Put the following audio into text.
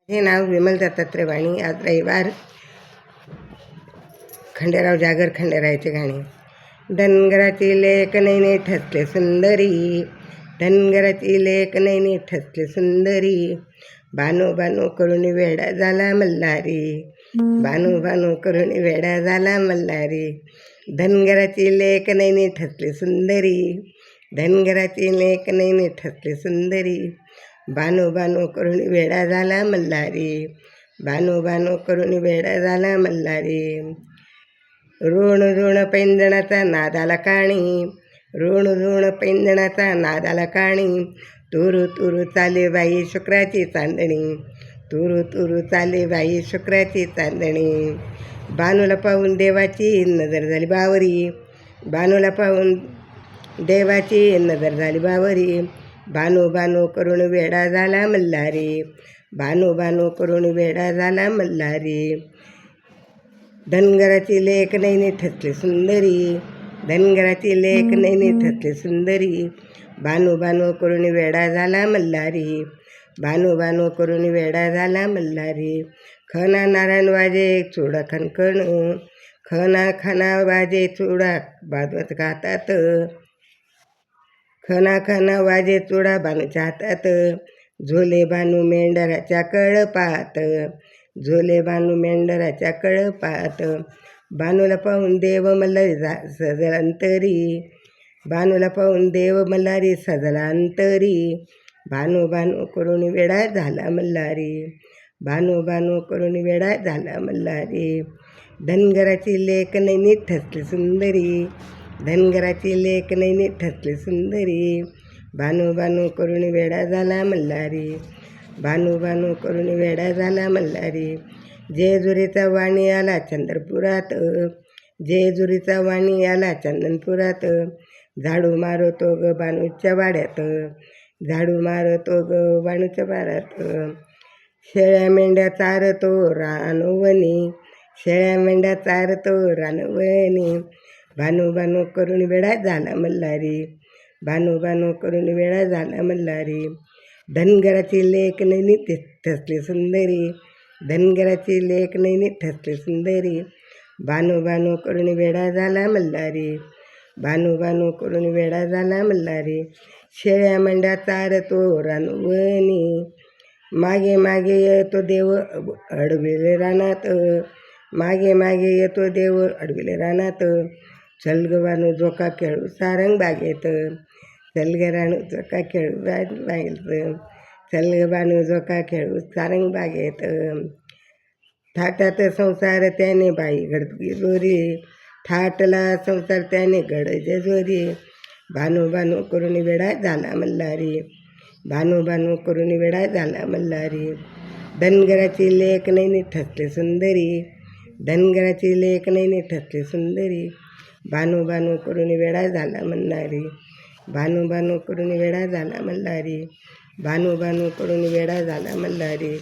हे नाव विमल दत्तात्रय वाणी. आज रविवार. खंडेराव जागर खंडेरायाचे गाणे. धनगराची लेक नैने ठसले सुंदरी, धनगराची लेक नैने ठसले सुंदरी, बानू बानू करून वेडा झाला मल्हारी, बानू बानू करून वेडा झाला मल्हारी. धनगराची लेक नैने ठसले सुंदरी, धनगराची लेक नैने ठसले सुंदरी, बानू बानू करून वेडा झाला मल्हारी, बानू बानू करून वेडा झाला मल्हारी. ऋण ऋण पैंजणाचा नादाला काणी, ऋण ऋण पैंजणाचा नादाला काणी, तुरु तुरु चाले बाई शुक्राची चांदणी, तुरु तुरु चाले बाई शुक्राची चांदणी. बानूला पाहून देवाची नजर झाली बावरी, बानूला पाहून देवाची नजर झाली बावरी, बानू बानू करून वेडा झाला मल्हारी, बानू बानू करून वेडा झाला मल्हारी. धनगराची लेक नैने ठसले सुंदरी, धनगराची लेक नैने ठसले सुंदरी, बानू बानू करून वेडा झाला मल्हारी, बानू बानू करून वेडा झाला मल्हारी. खना नारायण वाजे चुडा खणखण, खना खना वाजे चुडा बाजवत घातात, खना खना वाजे चुडा बानूच्या हातात, झोले बानू मेंढराच्या कळपात, झोले बानू मेंढराच्या कळपात. बानूला पाहून देव मल्हारी सजला अंतरी, बानूला पाहून देव मल्हारी सजला अंतरी, बानू बानू करून वेडा झाला मल्हारी, बानू बानू करून वेडा झाला मल्हारी. धनगराची लेक नैनी ठसली सुंदरी, धनगराची लेक नैनी ठसली सुंदरी, बानू बानू करून वेडा झाला मल्हारी, बानू बानू करून वेडा झाला मल्हारी. जेजुरीचा वाणी आला चंद्रपुरात, जेजुरीचा वाणी आला चंदनपुरात, झाडू मारतो ग बानूच्या वाड्यात, झाडू मारतो ग बानूच्या वाड्यात. शेळ्या मेंढ्या चारतो रानवणी, शेळ्या मेंढ्या चारतो रानवणी, बानू बानू करून वेडा झाला मल्हारी, बानू बानू करून वेडा झाला मल्हारी. धनगराची लेक नैनी ठसली सुंदरी, धनगराची लेक नैनी ठसली सुंदरी, बानू बानू करून वेडा झाला मल्हारी, बानू बानू करून वेडा झाला मल्हारी. शेळ्या मेंढ्या चारतो रानवणी, मागे मागे येतो देव अडविले रानात, मागे मागे येतो देव अडविले रानात, चल ग बानू झोका खेळू सारंग बागेत, चल ग रानू झोका खेळू बागेत, चल ग बानू झोका खेळू सारंग बागेत. थाटात संसार त्याने बाई घडती जोरी, थाटला संसार त्याने गडज जोरी, बानू बानू करून वेडा झाला मल्हारी, बानू बानू करून वेडा झाला मल्हारी. धनगराची लेक नैनी ठसली सुंदरी, धनगराची लेक नैनी ठसली सुंदरी, बानू बानू करून वेडा झाला मल्हारी, बानू बानू करून वेडा झाला मल्हारी, बानू बानू करून वेडा झाला मल्हारी.